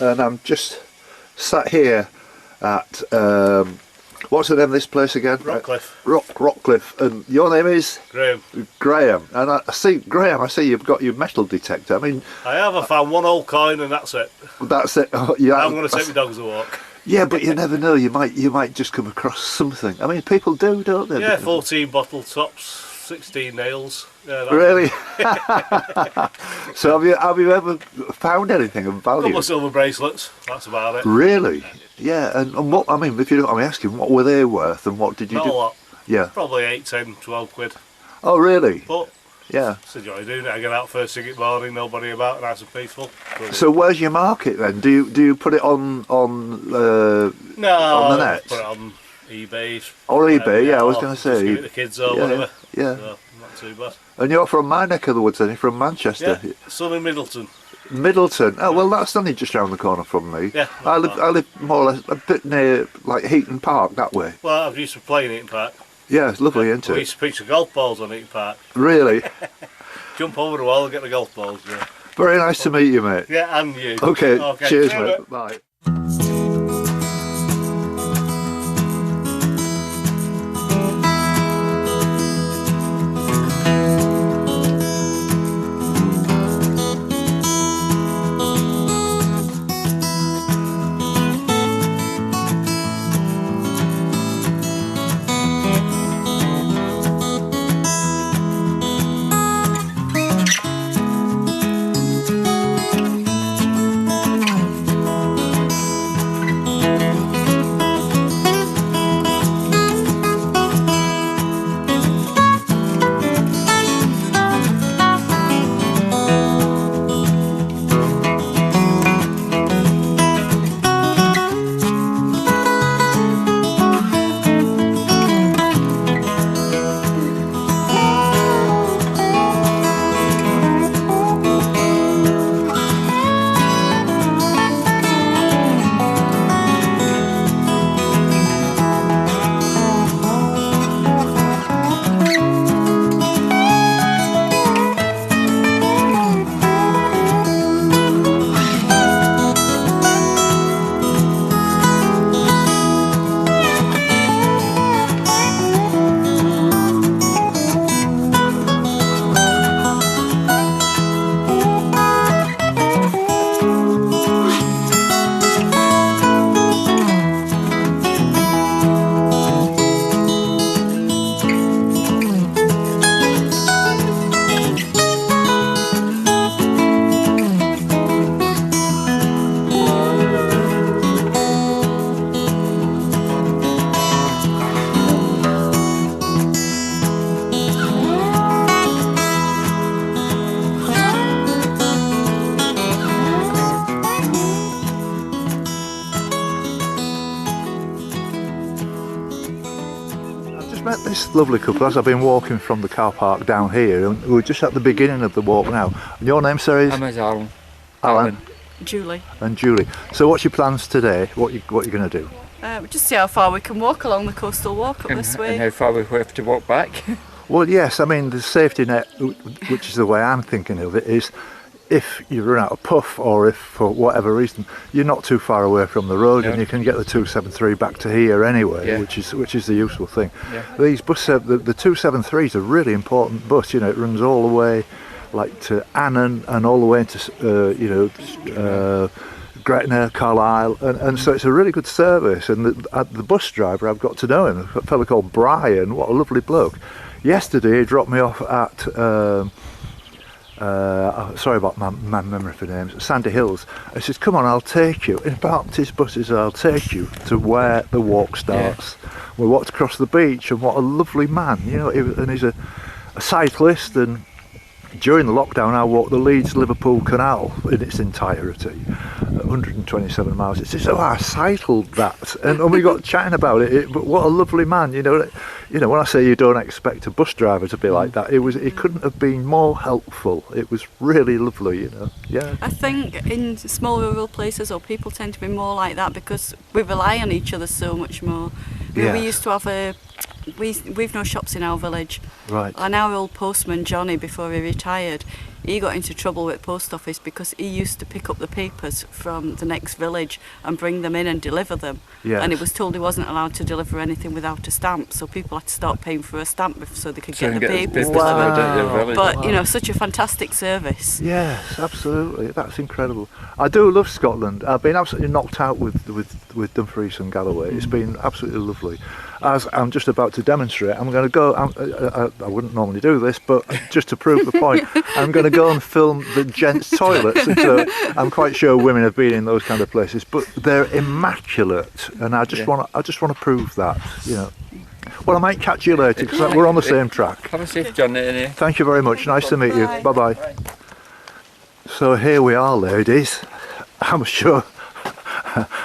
And I'm just sat here at what's the name of this place again? Rockcliffe. Rockcliffe. And your name is? Graham. Graham. And I see, Graham, I see you've got your metal detector. I mean, I have. I found one old coin and that's it. That's it. Oh, yeah. I'm going to take my dogs a walk. Yeah, but you never know. You might just come across something. I mean, people do, don't they? Yeah, 14 bottle tops, 16 nails. Yeah, really? So have you ever found anything of a value? couple of silver bracelets. That's about it. Really? Yeah. And what, I mean, if you don't mind me asking, what were they worth and what did you Not do? a lot. Yeah. Probably 8, 10, 12 quid. Oh, really? But yeah. it's a joy doing it. I get out first thing in the morning, nobody about, nice and peaceful. Brilliant. So where's your market then? Do you put it on no, on the net? Put it on eBay. Or eBay, yeah, I was going to say. Just give it to the kids or whatever. Yeah. So, not too bad. And you're from my neck of the woods then, you're from Manchester? Yeah, son in Middleton. Middleton. Oh, well, that's only just round the corner from me. Yeah. I live more or less a bit near, like, Heaton Park, that way. Well, I've used to play in Eaton Park. Yeah, it's lovely, isn't it? We used to pitch the golf balls on Eaton Park. Really? Jump over the wall and get the golf balls, yeah. Very nice to meet you, mate. Yeah, and you. Okay, cheers, mate. Bye. Met this lovely couple as I've been walking from the car park down here, and we're just at the beginning of the walk now. And your name, sir, is? I'm Alan. Alan. Julie. And Julie. So what's your plans today? What you going to do? Just see how far we can walk along the coastal walk up this way. And how far we have to walk back. Well, yes, I mean the safety net, which is the way I'm thinking of it, is if you run out of puff or if for whatever reason you're not too far away from the road, and you can get the 273 back to here anyway, which is the useful thing. These buses, the 273 is a really important bus. You know, it runs all the way like to Annan and all the way into Gretna, Carlisle, and so it's a really good service. And the bus driver, I've got to know him, a fellow called Brian. What a lovely bloke. Yesterday he dropped me off at sorry about my memory for names, Sandy Hills. He says, come on, I'll take you. In Baptist buses, I'll take you to where the walk starts. We walked across the beach, and what a lovely man, you know. And he's a cyclist, and during the lockdown I walked the Leeds-Liverpool Canal in its entirety, 127 miles. It says, oh, I cycled that, and we got chatting about it. But what a lovely man, you know. When I say you don't expect a bus driver to be like that, it couldn't have been more helpful. It was really lovely, you know. Yeah. I think in small rural places, people tend to be more like that because we rely on each other so much more. We used to have we've no shops in our village. Right. And our old postman, Johnny, before he retired, he got into trouble with the post office because he used to pick up the papers from the next village and bring them in and deliver them. Yes. And he was told he wasn't allowed to deliver anything without a stamp, so people had to start paying for a stamp so they could So get you the can get papers. papers Wow. delivered at your village. But, you know, such a fantastic service. Yes, absolutely. That's incredible. I do love Scotland. I've been absolutely knocked out with Dumfries and Galloway. It's been absolutely lovely. As I'm just about to demonstrate, I'm going to go. I wouldn't normally do this, but just to prove the point, I'm going to go and film the gents' toilets. And so I'm quite sure women have been in those kind of places, but they're immaculate, and I just want to prove that. You know. Well, I might catch you later because we're on the same track. Have a safe journey, anyway. Thank you very much. Nice to meet you. Bye. Bye bye. So here we are, ladies. I'm sure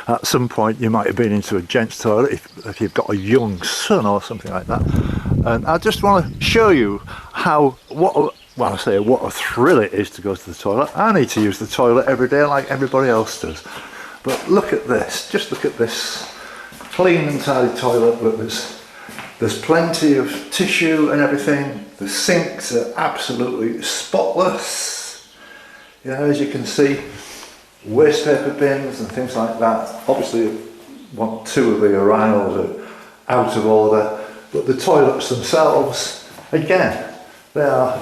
at some point you might have been into a gents' toilet if you've got a young son or something like that. And I just want to show you what a thrill it is to go to the toilet. I need to use the toilet every day like everybody else does. But look at this. Just look at this clean and tidy toilet. Look, there's plenty of tissue and everything. The sinks are absolutely spotless. You know, as you can see, waste paper bins and things like that. Obviously, two of the urinals are out of order, but the toilets themselves, again, they are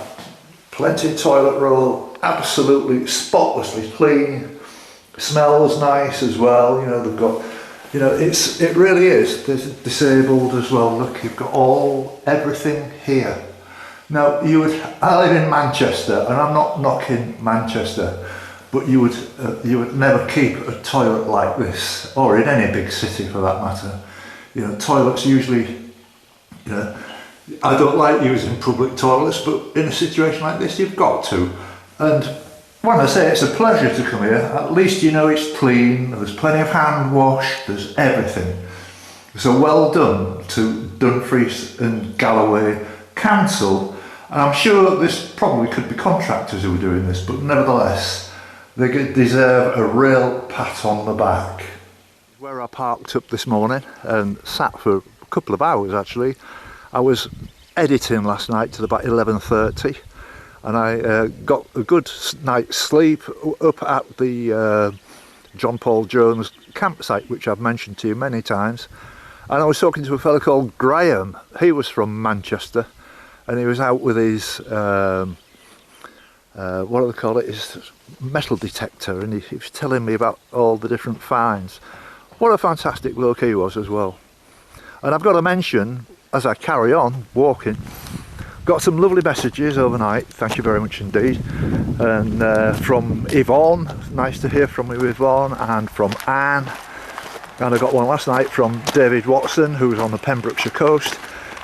plenty of toilet roll, absolutely spotlessly clean. Smells nice as well. You know, they've got, you know, it really is. There's disabled as well. Look, you've got everything here. Now, I live in Manchester, and I'm not knocking Manchester, but you would never keep a toilet like this, or in any big city for that matter. You know, toilets usually, you know, I don't like using public toilets, but in a situation like this, you've got to. And when I say it's a pleasure to come here, at least you know it's clean, there's plenty of hand wash, there's everything. So well done to Dumfries and Galloway Council. And I'm sure this probably could be contractors who are doing this, but nevertheless, they deserve a real pat on the back. Where I parked up this morning and sat for a couple of hours actually. I was editing last night till about 11:30, and I got a good night's sleep up at the John Paul Jones campsite, which I've mentioned to you many times. And I was talking to a fellow called Graham. He was from Manchester, and he was out with his what do they call it, his metal detector, and he was telling me about all the different finds. What a fantastic bloke he was as well. And I've got to mention, as I carry on walking, got some lovely messages overnight, thank you very much indeed, and from Yvonne, nice to hear from you Yvonne, and from Anne, and I got one last night from David Watson, who's on the Pembrokeshire coast,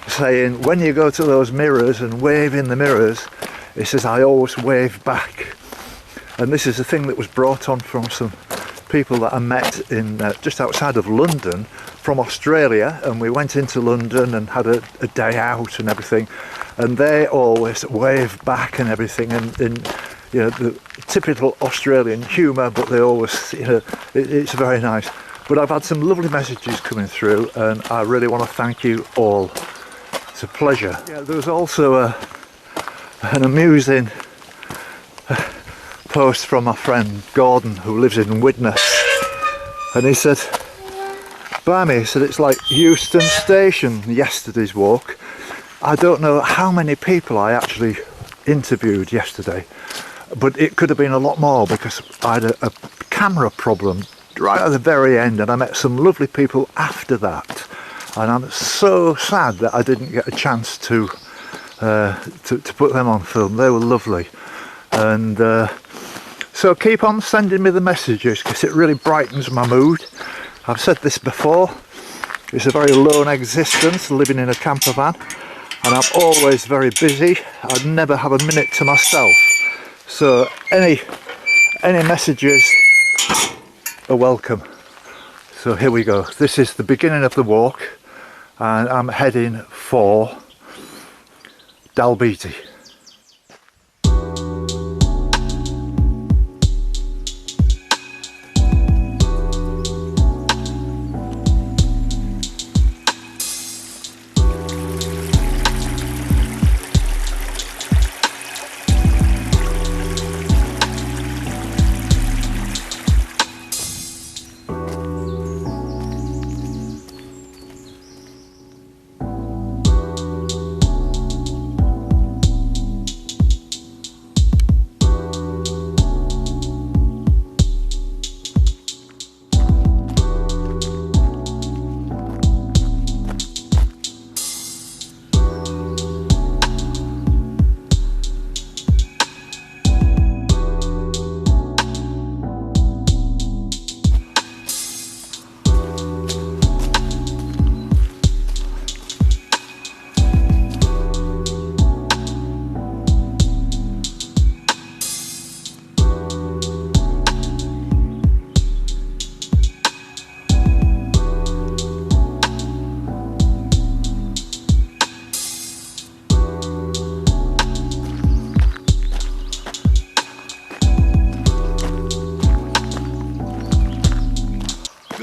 saying when you go to those mirrors and wave in the mirrors, he says, I always wave back. And this is a thing that was brought on from some people that I met in just outside of London from Australia, and we went into London and had a day out and everything, and they always wave back and everything, and you know, the typical Australian humour, but they always, you know, it's very nice. But I've had some lovely messages coming through, and I really want to thank you all. It's a pleasure. Yeah, there was also an amusing post from my friend Gordon, who lives in Widnes, and he said, blimey, he said, it's like Euston Station, yesterday's walk. I don't know how many people I actually interviewed yesterday, but it could have been a lot more because I had a camera problem right at the very end, and I met some lovely people after that, and I'm so sad that I didn't get a chance to put them on film. They were lovely, and so keep on sending me the messages because it really brightens my mood. I've said this before, it's a very lone existence living in a camper van, and I'm always very busy. I never have a minute to myself, so any messages are welcome. So here we go. This is the beginning of the walk, and I'm heading for Dalbeatie.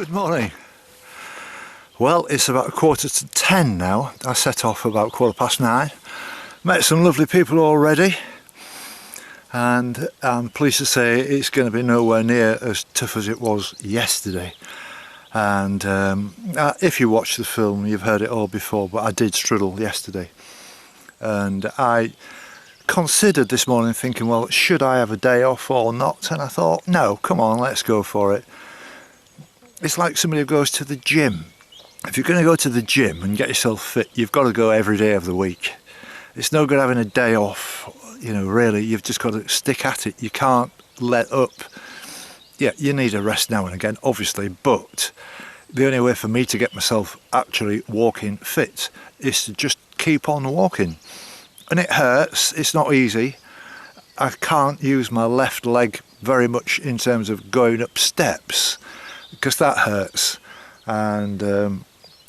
Good morning. Well, it's about 9:45 now. I set off about 9:15. Met some lovely people already, and I'm pleased to say it's going to be nowhere near as tough as it was yesterday. And if you watch the film, you've heard it all before, but I did struggle yesterday. And I considered this morning thinking, well, should I have a day off or not? And I thought, no, come on, let's go for it. It's like somebody who goes to the gym. If you're going to go to the gym and get yourself fit, you've got to go every day of the week. It's no good having a day off, really, you've just got to stick at it. You can't let up. Yeah, you need a rest now and again, obviously, but the only way for me to get myself actually walking fit is to just keep on walking. And it hurts, it's not easy. I can't use my left leg very much in terms of going up steps, because that hurts. And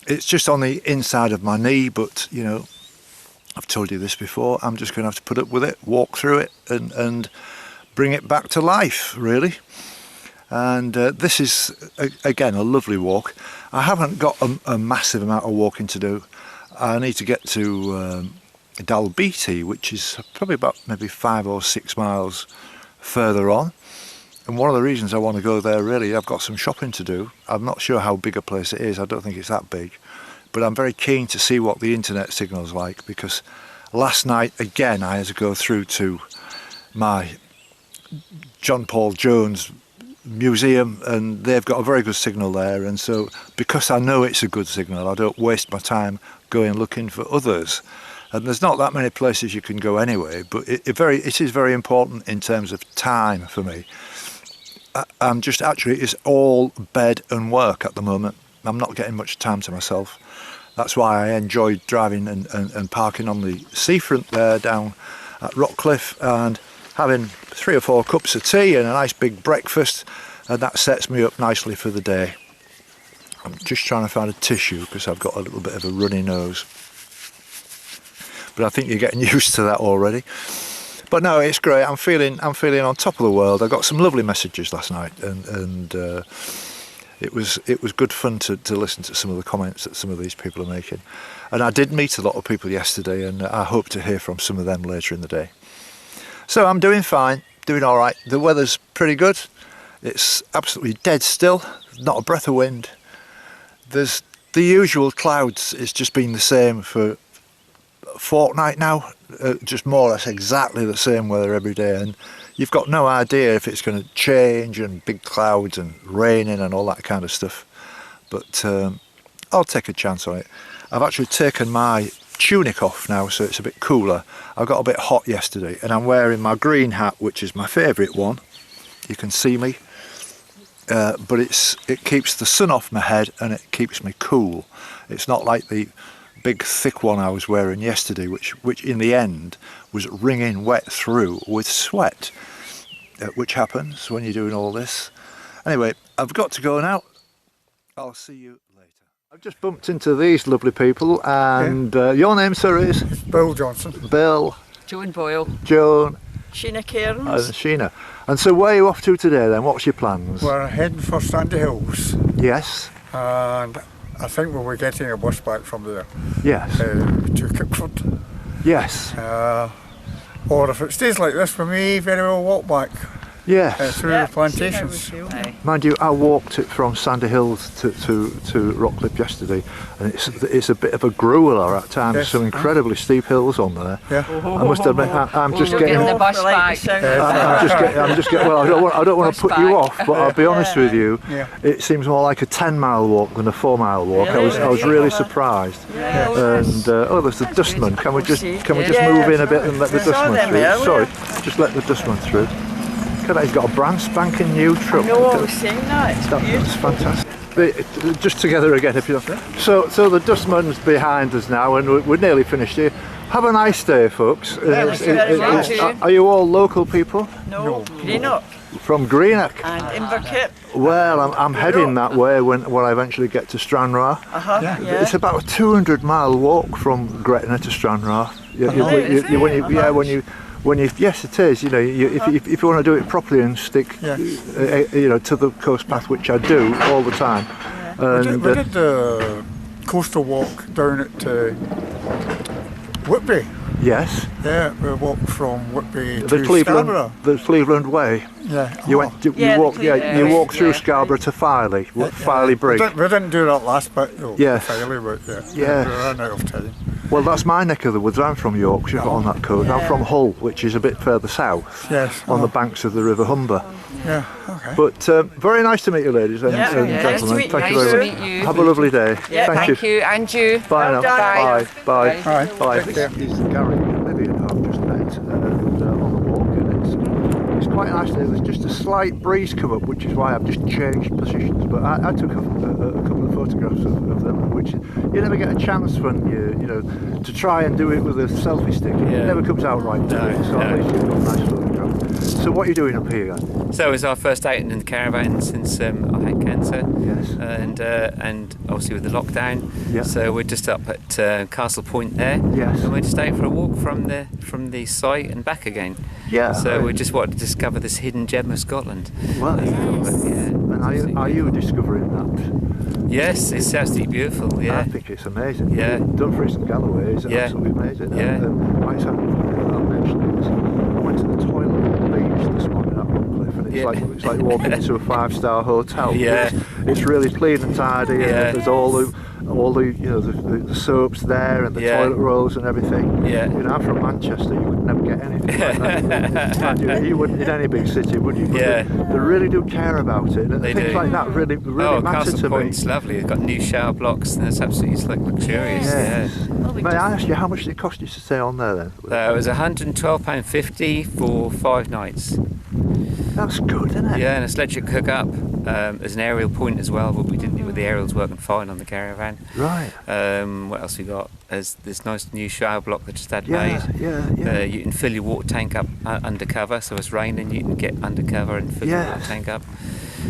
it's just on the inside of my knee, but I've told you this before, I'm just going to have to put up with it, walk through it and bring it back to life, really. And this is again a lovely walk. I haven't got a massive amount of walking to do. I need to get to Dalbeatie, which is probably about maybe 5 or 6 miles further on. And one of the reasons I want to go there, really, I've got some shopping to do. I'm not sure how big a place it is. I don't think it's that big. But I'm very keen to see what the internet signal's like, because last night, again, I had to go through to my John Paul Jones museum, and they've got a very good signal there. And so, because I know it's a good signal, I don't waste my time going looking for others. And there's not that many places you can go anyway, but it is very important in terms of time for me. I'm just actually, it's all bed and work at the moment. I'm not getting much time to myself. That's why I enjoy driving and parking on the seafront there down at Rockcliffe and having 3 or 4 cups of tea and a nice big breakfast, and that sets me up nicely for the day. I'm just trying to find a tissue because I've got a little bit of a runny nose. But I think you're getting used to that already. But no, it's great. I'm feeling on top of the world. I got some lovely messages last night, and it was good fun to listen to some of the comments that some of these people are making. And I did meet a lot of people yesterday, and I hope to hear from some of them later in the day. So I'm doing fine, doing all right. The weather's pretty good. It's absolutely dead still. Not a breath of wind. There's the usual clouds. It's just been the same for a fortnight now. Just more or less exactly the same weather every day, and you've got no idea if it's going to change, and big clouds and raining and all that kind of stuff. But I'll take a chance on it. I've actually taken my tunic off now, so it's a bit cooler. I got a bit hot yesterday, and I'm wearing my green hat, which is my favourite one. You can see me, but it keeps the sun off my head and it keeps me cool. It's not like the big thick one I was wearing yesterday, which in the end was wringing wet through with sweat, which happens when you're doing all this. Anyway, I've got to go now. I'll see you later. I've just bumped into these lovely people, and your name, sir, is? Bill Johnson. Bill. Joan Boyle. Joan. Sheena Cairns. And Sheena. And so where are you off to today then? What's your plans? We're heading for Sandy Hills, Yes. and I think we'll be getting a bus back from there Yes. to Cookford. Yes. Or if it stays like this, we may very well walk back Yes. through the plantations. Mind you, I walked it from Sandy Hills to Rockcliffe yesterday, and it's a bit of a grueler at times. Yes. Some incredibly steep hills on there. Yeah. I must admit, I'm just We'll getting. get the bus back. I'm just getting. Well, I don't want to put you off, but I'll be honest with you. Yeah. It seems more like a 10-mile walk than a 4-mile walk. I was really surprised. And there's the dustman. Can we just move in a bit and let the dustman through? Sorry, just let the dustman through. Look at that, he's got a brand spanking new truck. No, I was saying that. It's That's fantastic. Just together again, if you don't. So the dustman's behind us now, and we're nearly finished here. Have a nice day, folks. Are you all local people? No, Greenock. From Greenock. And Inverkip. Well, I'm heading that way when I eventually get to Stranraer. Yeah. It's about when you, yes, it is. You know, if you want to do it properly and stick, Yeah. you know, to the coast path, which I do all the time. And, We did the coastal walk down at Whitby. yes, Yeah, we walked from Whitby the to Scarborough. Cleveland Way. Yeah. You oh. went, you Yeah, the walked, yeah, Cleveland you Way. walked through Yeah. Scarborough to Filey, Yeah, Filey Brig. We didn't do that last bit though. Yes. Finally, but yeah. Yes. We ran out of time. Well, that's my neck of the woods. I'm from Yorkshire on that coast. I'm from Hull, which is a bit further south, Yes. on the banks of the River Humber. Yeah. Okay. But very nice to meet you, ladies and, Yeah, and yeah. gentlemen. Nice to meet you. Thank you Nice very to much. meet you. Have a lovely day. Yeah, Thank you. and you. Bye now. done. Bye. Bye. Bye. Bye. Take care. This is Gary and Lydia who I've just met on the walk, and it's quite nice. There's just a slight breeze come up, which is why I've just changed positions. But I took a couple of photographs of them, which you never get a chance when you know to try and do it with a selfie stick. It never comes out right. No, so at no. least you've got a nice photograph. So what are you doing up here then? So it was our first outing in the caravan since I had cancer. Yes. And obviously with the lockdown. Yeah. So we're just up at Castle Point there. Yes. And we're just out for a walk from the site and back again. Yeah. So we just wanted to discover this hidden gem of Scotland. Well, Yeah. and are you discovering that? Yes, it's absolutely beautiful. I Yeah. think it's amazing. Yeah. Dumfries and Galloway is Yeah. absolutely amazing. Yeah. I mentioned it. I went to the toilet on the beach this morning at Rockcliffe, and it's like walking into a 5-star hotel. Yeah. It's really clean and tidy, Yeah. and there's all the you know the soaps there and the Yeah. toilet rolls and everything. Yeah. You know, I'm from Manchester. You would never get anything like that. You wouldn't in any big city, would you? But Yeah. They really do care about it. And They things do. like that really Oh, matter Castle to me. Point's lovely. It's got new shower blocks and it's absolutely luxurious. Yes. Well, we May just- I ask you how much did it cost you to stay on there then? It was £112.50 for 5 nights. That's good, isn't it? Yeah, and it's electric hookup. There's an aerial point as well, but we didn't. With the aerials working fine on the caravan. Right. What else we got? There's this nice new shower block that just had Yeah, made. yeah. You can fill your water tank up undercover, so it's raining, you can get undercover and fill your Yes. water tank up.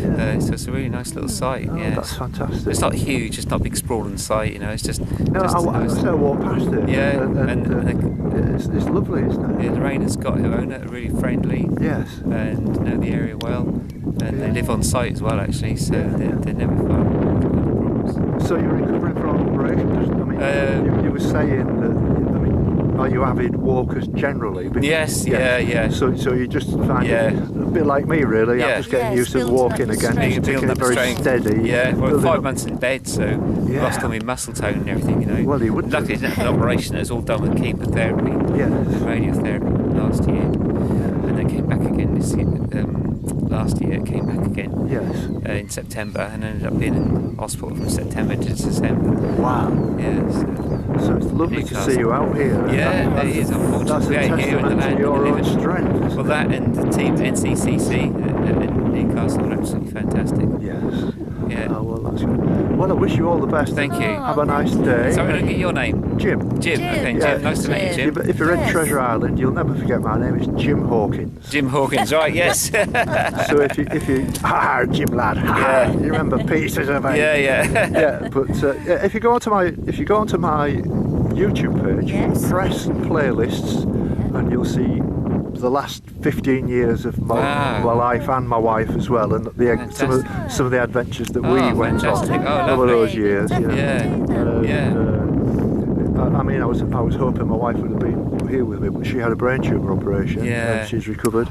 Yeah. So it's a really nice little site. Oh, Yeah, that's fantastic. it's not huge, it's not a big sprawling site. You know, it's just. No, just a I nice- walked past it. Yeah, and it's lovely, isn't yeah, it? Lorraine and Scott, who own it, are really friendly Yes. and know the area well. And they live on site as well, actually, so Yeah. they're never find problems. So you're recovering from operation? I mean, you were saying that. I mean, are you avid walkers generally? Because- Yes, yeah. So you just find Yeah. it a bit like me, really. Yeah. I'm just getting Yeah, used to building up walking the again, strength. just taking Building it up very strength. steady. Yeah, well, building 5 up- months in bed, so Yeah. lost all my muscle tone and everything, you know. Well, you would do. Luckily, I didn't have an operation. It was all done with chemotherapy, Yes. radiotherapy last year, and then came back again this year. Last year, it came back again Yes. in September, and ended up being in hospital from September to December. Wow. Yeah, So it's lovely to see you out here. Yeah, it is, That's unfortunately. a Yeah, here in the testament land to your we own live in. strength. isn't well, it? that and the team NCCC in Newcastle are absolutely fantastic. Yes. Yeah. Oh, well, that's good. Well, I wish you all the best. Thank you. Have a nice day. Sorry, I didn't get your name. Jim. Jim. Okay, Jim. Yeah. Nice to meet you, Jim. If you're in Yes. Treasure Island, you'll never forget my name. It's Jim Hawkins. Jim Hawkins, right? Yes. So if you, Jim lad, Yeah. you remember pieces of it. yeah. Yeah, but yeah, if you go onto my YouTube page, Yes. press playlists, and you'll see the last 15 years of my life and my wife as well, and some of the adventures that we went on fantastic. Oh, over lovely. those years. You know. Yeah. I mean, I was hoping my wife would have been here with me, but she had a brain tumour operation. Yeah. And she's recovered,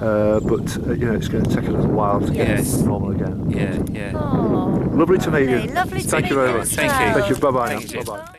but you know, it's going to take a little while to get Yes. normal again. Yeah. Oh, Lovely to meet you. lovely to Thank meet you very you much. as Thank you. well. Thank you. Bye bye Thank now. you, Bye Jim. bye.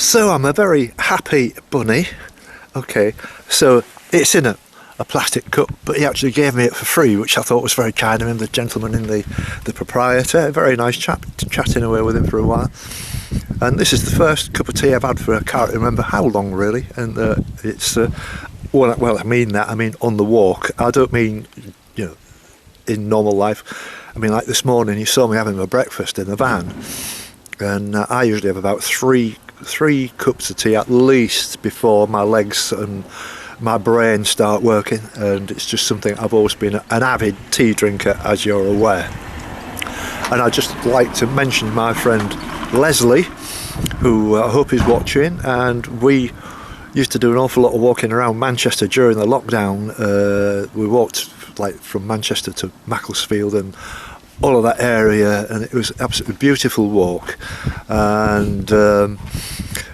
So I'm a very happy bunny. Okay, so it's in a plastic cup, but he actually gave me it for free, which I thought was very kind of him, the gentleman in the proprietor. Very nice chap, chatting away with him for a while. And this is the first cup of tea I've had for I can't remember how long really, and it's well I mean that, I mean on the walk. I don't mean, you know, in normal life. I mean, like this morning you saw me having my breakfast in the van, and I usually have about three cups of tea at least before my legs and my brain start working, and it's just something I've always been an avid tea drinker, as you're aware. And I'd just like to mention my friend Leslie, who I hope is watching, and we used to do an awful lot of walking around Manchester during the lockdown. We walked like from Manchester to Macclesfield and all of that area, and it was an absolutely beautiful walk. And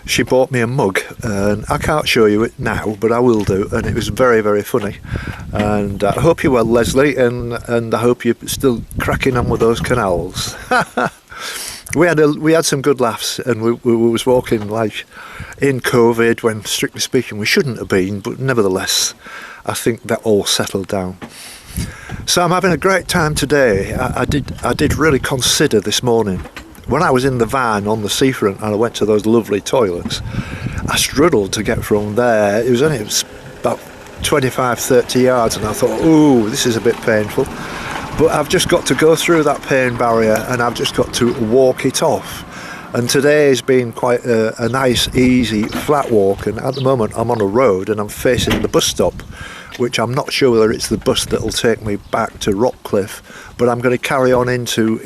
she bought me a mug, and I can't show you it now, but I will do, and it was very, very funny. And I hope you're well, Leslie, and I hope you're still cracking on with those canals. We had some good laughs, and we was walking like in COVID, when strictly speaking we shouldn't have been, but nevertheless I think that all settled down. So I'm having a great time today. I did really consider this morning, when I was in the van on the seafront and I went to those lovely toilets, I struggled to get from there. It was about 25-30 yards, and I thought, ooh, this is a bit painful. But I've just got to go through that pain barrier, and I've just got to walk it off. And today has been quite a nice, easy, flat walk, and at the moment I'm on a road and I'm facing the bus stop, which I'm not sure whether it's the bus that will take me back to Rockcliffe, but I'm going to carry on into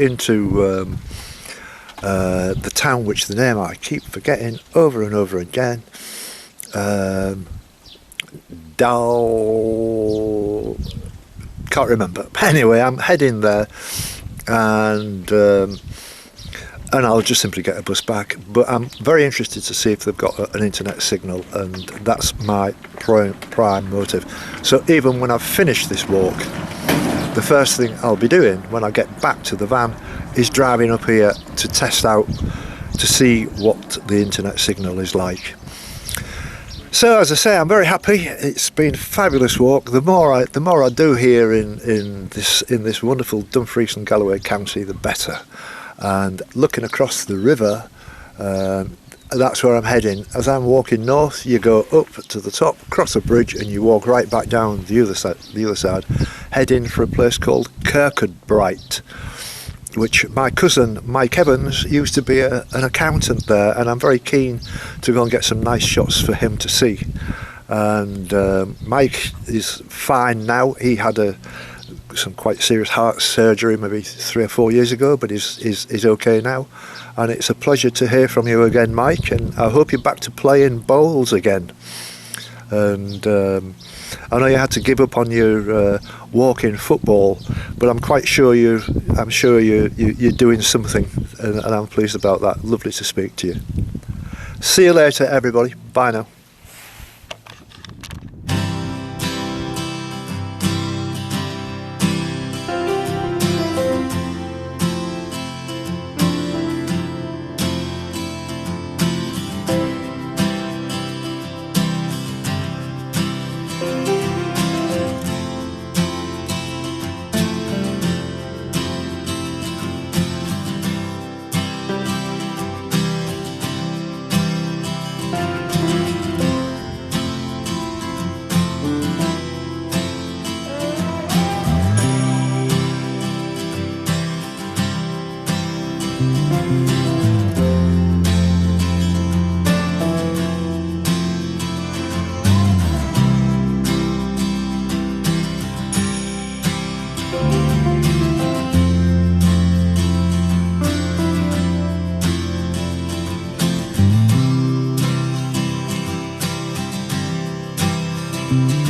the town, which the name I keep forgetting over and over again. Can't remember. Anyway, I'm heading there, and I'll just simply get a bus back. But I'm very interested to see if they've got an internet signal, and that's my prime motive. So even when I've finished this walk, the first thing I'll be doing when I get back to the van is driving up here to test out, to see what the internet signal is like. So as I say, I'm very happy. It's been a fabulous walk. The more I do here in this wonderful Dumfries and Galloway county, the better. And looking across the river, that's where I'm heading. As I'm walking north, you go up to the top, cross a bridge, and you walk right back down the other side, heading for a place called Kirkcudbright, which my cousin Mike Evans used to be an accountant there, and I'm very keen to go and get some nice shots for him to see. And Mike is fine now. He had some quite serious heart surgery maybe 3 or 4 years ago, but is okay now. And it's a pleasure to hear from you again, Mike, and I hope you're back to playing bowls again. And I know you had to give up on your walking football, but I'm quite sure you're doing something, and I'm pleased about that. Lovely to speak to you. See you later, everybody. Bye now. Mm-hmm.